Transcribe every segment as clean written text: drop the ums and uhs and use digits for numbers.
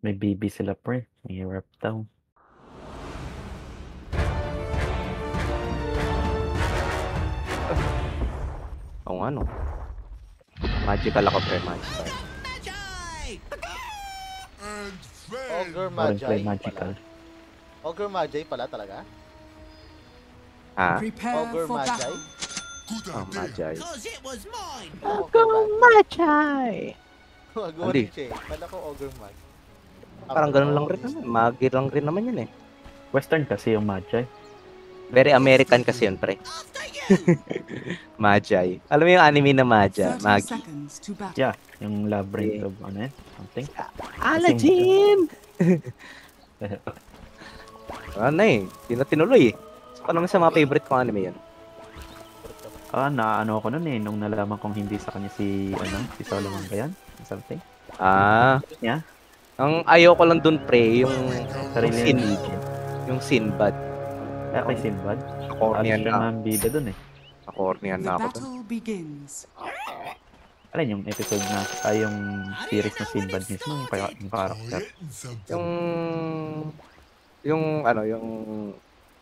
May BB sila pre. May Reptile. Oo nga no. Magical ako pre, magical. Ogre Foreign play Magi magical. pala. Ogre Magi pala talaga? Ha? Prepare Ogre for Magi? battle. Oh, Magi. Ogre Magi! Magawa Hindi. rin siya eh. Pala ko Ogre Magi. Parang ganun lang rin naman. Magi lang rin naman yun eh. Western kasi yung Magi. Very American kasi yun, pre. Magi. Alam mo yung anime na Magi? 30 Magi. seconds to battle. Yeah, yung labyrinth of ano eh, something. Aladdin! Ano eh. Di na tinuloy eh. So, naman sa mga favorite kong anime yun. Naano ako nun eh, nung nalaman kong hindi sa kanya si Solomon ba yan? Something. Ah. Yeah. Ang ayaw ko lang dun, pre, yung Sarili niya. yung Sinbad. Kay Sinbad. Cornyan Siya na. nga ang bida dun eh. Cornyan The na ako dun. battle begins. Alin yung episode na, yung series na Sinbad mismo, yung character. Yung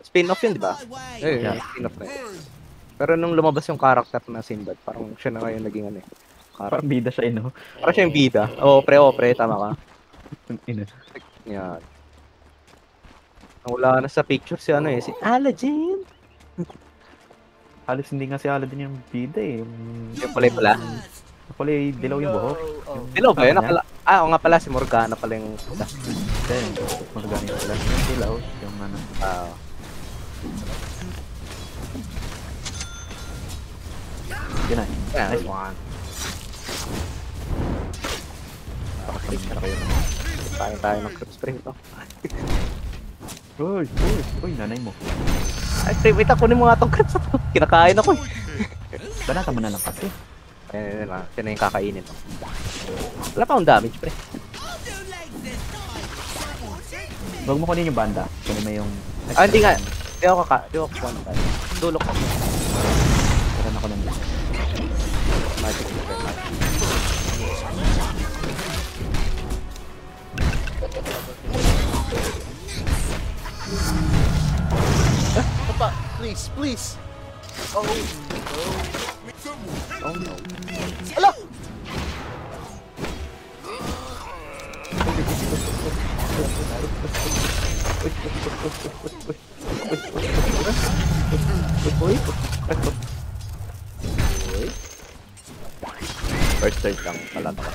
spin-off yun, di ba? Eh, Yeah. yung spin-off na yun. Pero nung lumabas yung character na Sinbad, parang siya na ngayon naging ano eh. Parang bida siya no? Parang siya yung bida. Oo, pre, tama ka. Ina. Yan. Wala na sa picture si ano eh, si Aladdin. Halos hindi nga si Aladdin yung bida eh. Yung kulay pala. Kulay dilaw yung buhok. Dilaw ba yun? Oo nga pala, si Morgana pala yung puta. Then, magagamit sila. Yung dilaw, yung ano. Yun na. Nice one. Pakasalik na kayo naman. Tayo ng creep spray ito. Uy, nanay mo. Ay, pre, wait, kunin mo nga itong creeps ito. Kinakain ako eh. Banata mo na lang kasi. Ayun na, siya na yung kakainin to. Wala pa akong damage, pre. Huwag mo kunin yung banda. Kunin mo yung... Hindi nga. Hindi ako kukuha ng tayo. Dulok ko. Meron ako ng dito. Magic. Papa, please. Oh no. Oh no. Ala! First search lang. Malata ka.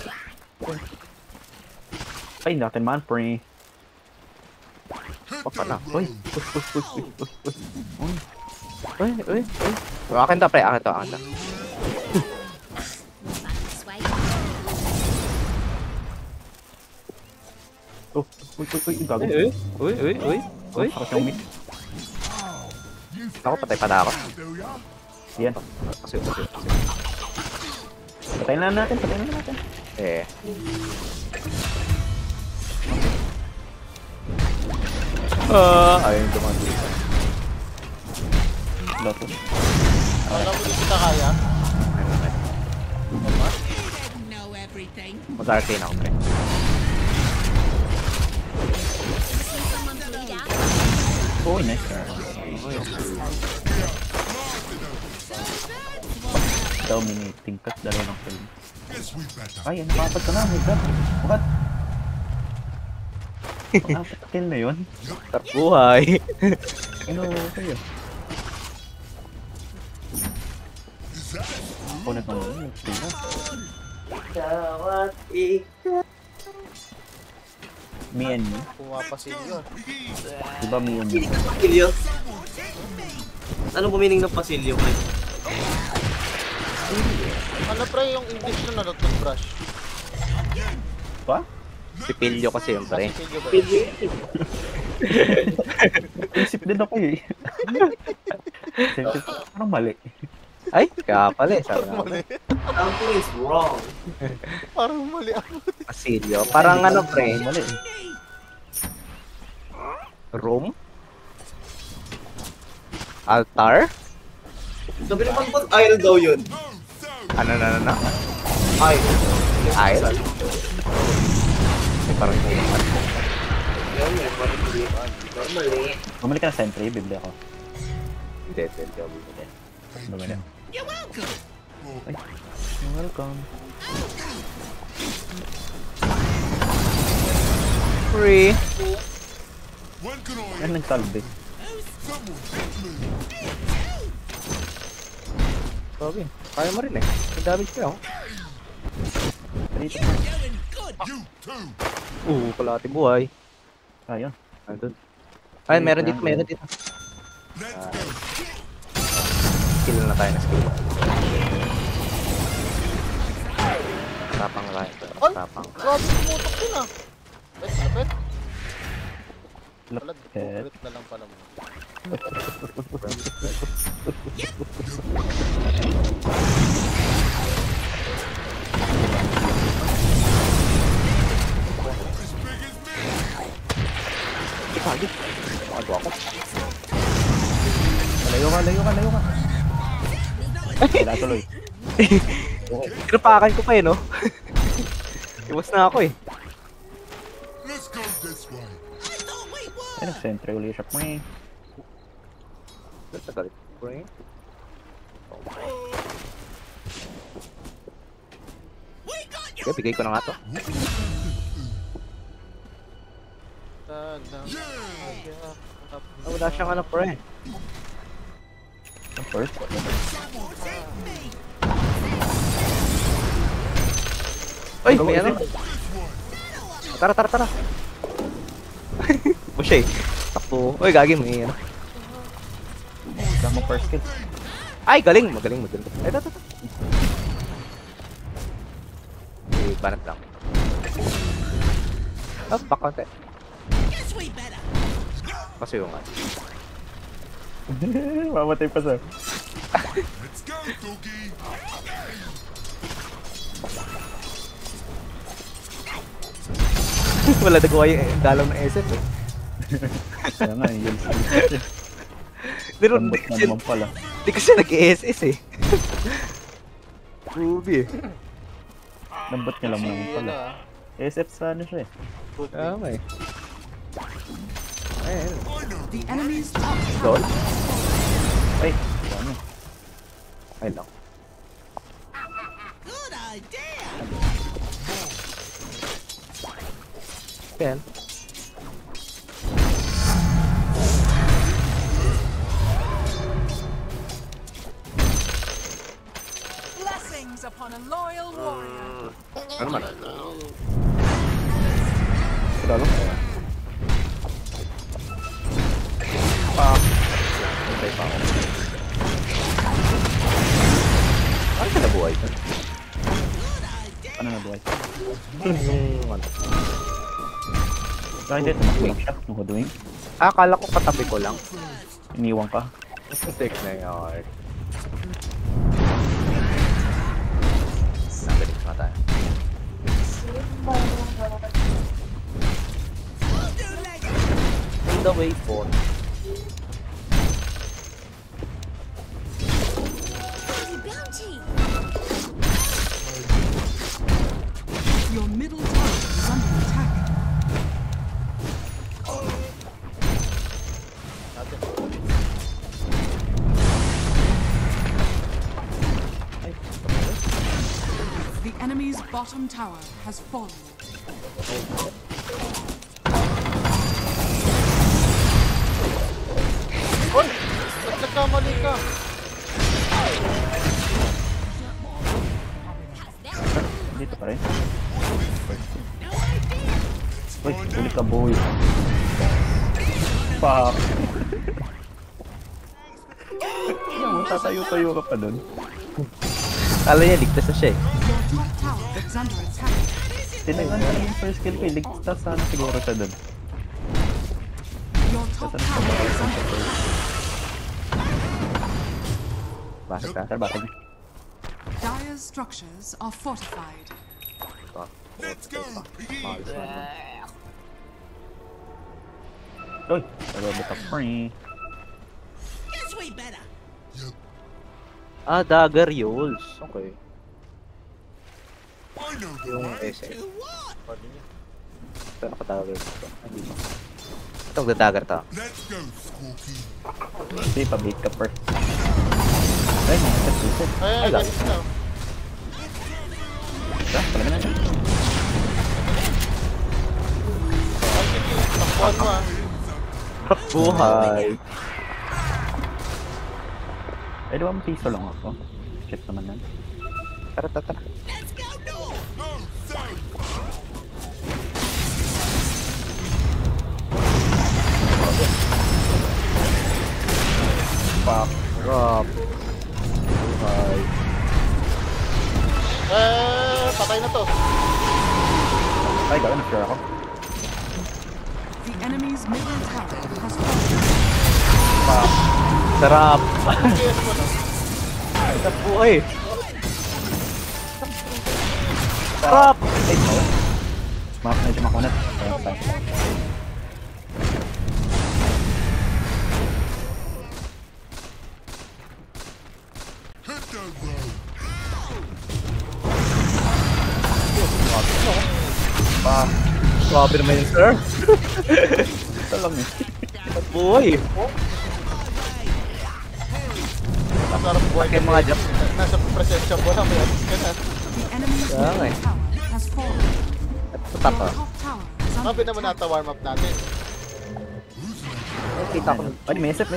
Ay, natin man, pre. Pa na. Uy. Akin to, pre. Akin to. Gago. Uy. Ako siyang mid. Ako, patay pa na ako. Yan. Kasi. Patayin na natin. Eh. Ayun dumagi. Loto. Alam mo di kita kaya? Mag-arcane ako, pre. Uy, nice. Dominating cut. Dalawa lang kill. Ay, nakapad ka na. My God. What? Apat na kill na yun? Sarap buhay. Ano kayo? Ako na kang tingnan. Me and you? Pumapasin yun. Diba me and you? Pasilyo? Ano po meaning ng pasilyo, pre? Ano pre yung English na toothbrush? Pa? Si Pilyo kasi yun, pre. Pilyo ba? Isip din ako eh. Parang mali. Ay, kaya pala eh. Sabi nga. Mali. Something is wrong. Parang mali ako. Pasilyo. Parang ano, pre. Mali. Room? Altar? Sabi naman po, aisle daw yun. Ano? Aisle. Aisle? parang kumakas. Yun, normal eh. Bumili ka ng sentry, bibili ako. Hindi, bumili. Bumili. You're welcome. Ay, you're welcome. Free! Ay, nagsalve. Sabi, kaya mo rin eh. May damage ka oh. Dito. Going good. Kalahati buhay. Ayun. Andun. Ay, meron dito. Skill na tayo na skill. Tapang na tayo. Ay! Tapang. Grabe, tumutok yun ah. Lapit. Pala, Lapit. crit na lang pala mo. Lagi. Ano ako? Layo ka. Wala tuloy. Kinapakan ko pa eh, no? Iwas na ako eh. Ay, nag-sentry ulit siya. May. Galit. Brain. Okay, bigay ko na nga to. Wala siyang ano pre. Ang first. Ay, may ano? Tara. Busya eh. Takbo. Uy, gagi mo ano. Wala mo first kill. Ay, magaling. Ay, ito. Eh, banat lang. Back konti. Guess we better. Kasi yung ano. Mamatay pa sa. Let's go, Doogie! Wala nagawa yung dalaw ng SF eh. Kaya nga, yun. Pero Lambot na naman pala. Hindi kasi nag-ESS eh. Ruby eh. Lambot niya lang naman Yun pala. ah. SF sa ano siya eh. Good day. Tama eh. Ayun. The enemy's top Goal? Ay, ano? Ay lang. Good idea. Yan. Blessings upon a loyal warrior. Ano man? Lalo? Hintay pa ako. Ano ka nabuhay ka? Ano na buhay? Yung ano? Bakit dito tumakbo siya nung huduin? Akala ko katabi ko lang. Iniwan ka? Take na yun. Nagaling nga tayo. In the way for Your middle tower is under attack. The enemy's bottom tower has fallen. Uy! Ba't nagkamali ka? Dito pa rin. Uy, huli ka boy. Fuck. Yan, tatayo-tayo ka pa dun. Kala niya, ligtas na siya eh. Your top tower is under attack. Tinagnan na yung first kill ko, ligtas sana siguro siya dun. Your top tower is under attack. Bakit ka? Sir, bakit? Dire's structures are fortified. Let's go, piggy! Uy, nagabot ka free. Guess we better. Ah, dagger yules. Okay. I know the Yung way! essay. To what? Pwede niya. Ito, nakatagger ito. Hindi ba? Ito, magdadagger to. Let's go, Squawky. Hindi, pa-bait ka first. Ay, nakasip. Ay, lang. ganito na. Talaga na. Ay, sige. Takbuhan mo ah. Buhay. Eh, 2 piso lang ako. Shit naman yan. Tara, tara, tara. Fuck. Rob. Buhay. Patay na to. Ay, gawin na sure ako. The enemy's middle tower has fallen. Sarap. PS mo na. Sarap buhay. Sarap. Ay, bawal. Medyo makunat. Ayan, fine. Hit the road. Fuck. Grabe naman yun, sir. Ito lang eh. Sarap buhay. Masarap buhay Kaya mga jump. Nasa presensya mo na may alis ka na. The enemy's Yeah, middle eh. tower has fallen. Ito top Your ah. top tower is under Sabi naman attack. nata warm up natin. Kita ko. Ay, may isip.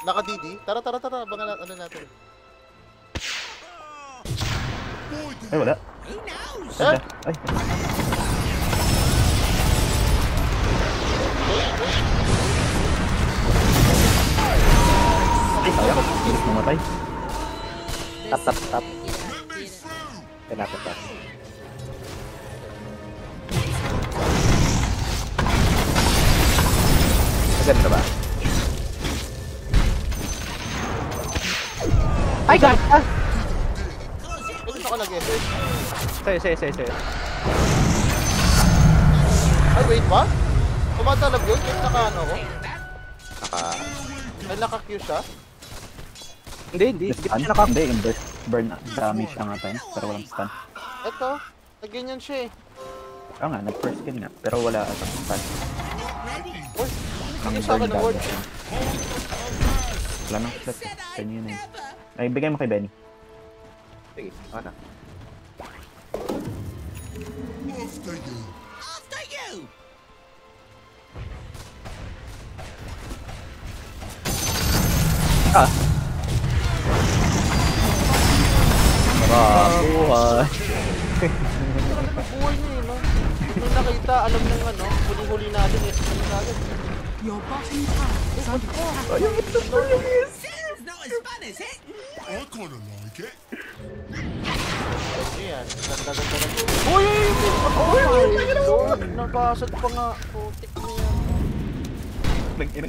Naka-DD. Tara. Abangan natin. Ano natin. Ay, wala. Eh? Ay. Ay, sayang. Bilis namatay. Tap. Tinapit pa. Maganda ba? Ay, God! Ah! Pwede ako nag-SS. Sa'yo. Ay, wait ba? Tumatalab yun? Kahit naka-ano ko? Ay, naka-Q siya? Hindi Stun? pa siya naka... Hindi, yung burn damage lang ata yun. Pero walang stun. Eto. Nag-ganyan siya eh. Oo nga, nag-first kill nga. Pero wala ata stun. Uy, Ang hindi sa akin burn ng word. damage. Wala nang flat eh. Kanya yun eh. Ay, bigay mo kay Benny. Sige, ano? After you. Ah! Buhay. Buhay niya eh, no? Nung nakita, alam ng ano, huli-huli natin, yes, ano natin. Your bottom tower is under attack. I kinda like it. Ayan, ganda-ganda na. Uy! Oh my Lord! Nabasag pa nga. Putik na yan.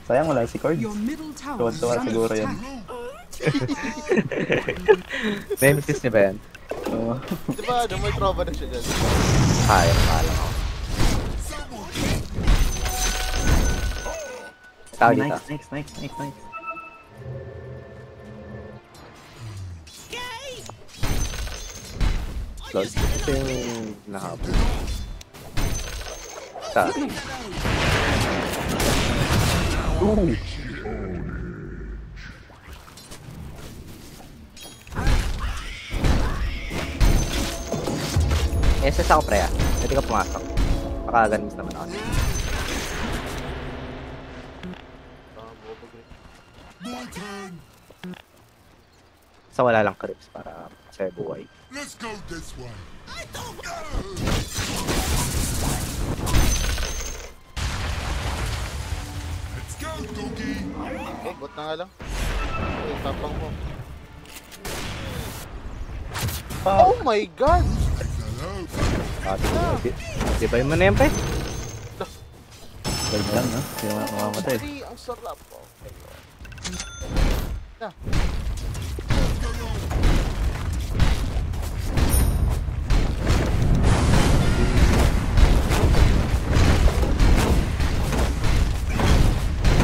Sayang wala si Cord. Your middle tower is Tuwa-tuwa under siguro yan. attack. Nemesis niya ba yan? Oo. Di ba, ano, may trova na siya dyan. Kaya, kala ko. Tao dito. Nice. Close. Ito yung nahabol. Sa. Ooh. SS ako pre ah. Pwede ka pumasok. Pakaganis naman ako. My turn. So wala lang creeps para sa buhay. Let's go this way. Let's go, doggy. Oh, bot na nga lang. Ay, tapang mo. Oh my God! Hello. Di ba yung manempe? Bird lang, no? Hindi naman mamamatay. Ay, ang sarap. Oh, my God. Na.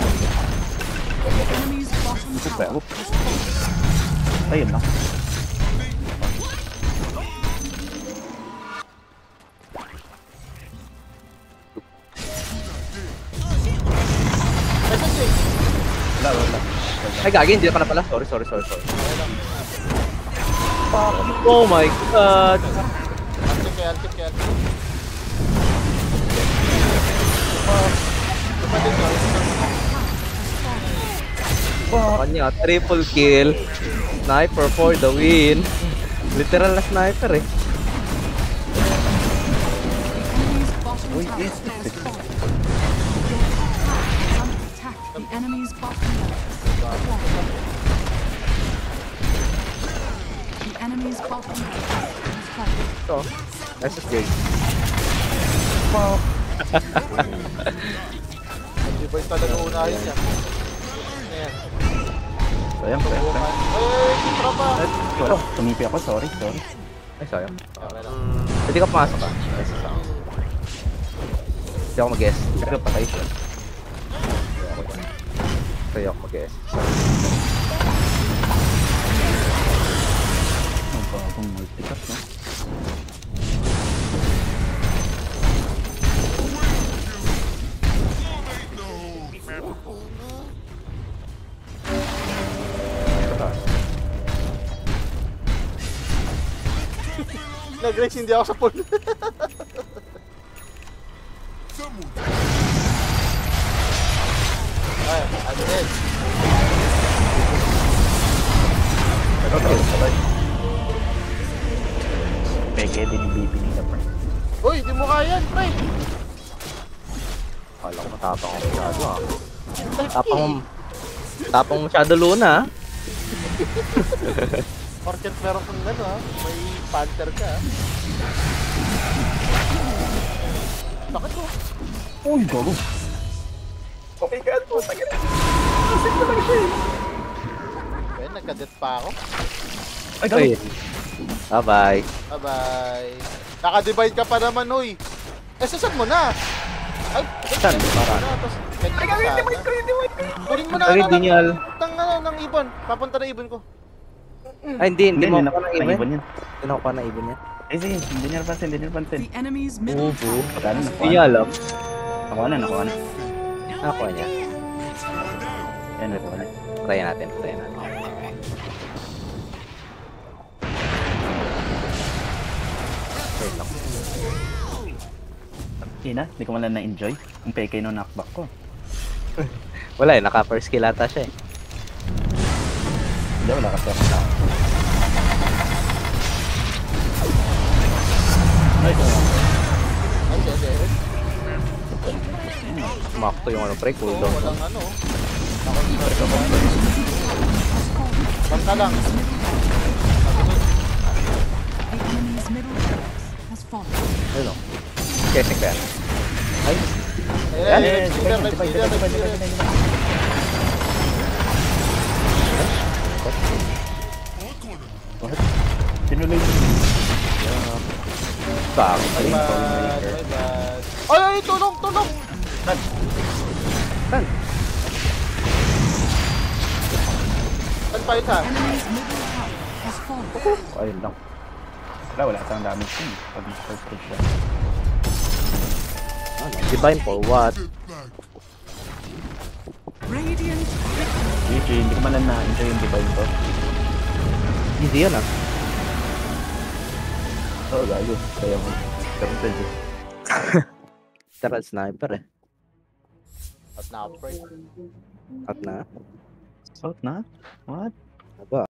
The enemy's bottom tower. Ayun lang. Ay, gagi, hindi ka na pala. Sorry. Oh my god. I'll check. Kanya, triple kill. Sniper for the win. Literal na sniper eh. Enemy's bottom tower is under attack. The enemy's bottom tower has fallen. Ito. SSJ. Di ba yung talaga unahin yan? Ayan. Sayang. Ay, tropa! Oh, tumipi ako. Sorry. Ay, sayang. Okay lang. Pwede ka pumasok ka. SS ako. Hindi ako mag-guess. Hindi ka patay siya. Kaya ako mag-guess. Ang bagong multi-cut, no? Nag-race hindi ako sa pool. Someone Ay, ano din? Peke din yung BP nila, bro. Uy, di mo kaya yan, pre! Kala ko matapang ako masyado ah. Tapang masyado Luna ah. Porket meron kang gano ha, may panther ka ha. Bakit ko? Uy, gago. Okay ka po, tagay. Eh, nagka-death pa ako. Ay, gago. Bye-bye. Bye-bye. Naka-divide ka pa naman, uy. Eh, sasad mo na. Ay, Saan? Para. Ay, divide ko. Kunin mo na Tagay, ano, dinyal. ng ibon. Papunta na ibon ko. Ay, hindi mo Hindi ako na-ibon. ibon yan. Hindi na ako pa na-ibon yan. Eh, sige. Hindi niya napansin. The enemy's middle tower Pagkano? Hindi niya alam. Nakuha na. Ako niya. Yan, nakuha na. Try natin. Wait lang. Ina, hindi ko man lang na-enjoy. Ang peke no knockback ko. Wala eh, naka-first kill ata siya eh. Hindi, wala kasi ako na. Ay, Ay, Sumakto yung ano pre, cooldown. walang ano. Bangka lang. The enemy's middle tower has fallen. Ayun o. Kesing ka yan. Ay, Ayan, live stealer. Tinuloy mo. bang. Bye bye. Ay, tulong! Saan? Saan pa yun ha? Enemy's middle tower has fallen. Ayun lang. Wala siyang damage yun. Pag nasa-first stage siya. Divine for what? Radiant GG, hindi ko man lang na-enjoy yung divine ko. Easy yun ah. Oo, gago. Kaya mo. Kapitad eh. Literal sniper eh. At na-upgrade. At na. Out na? What? Aba.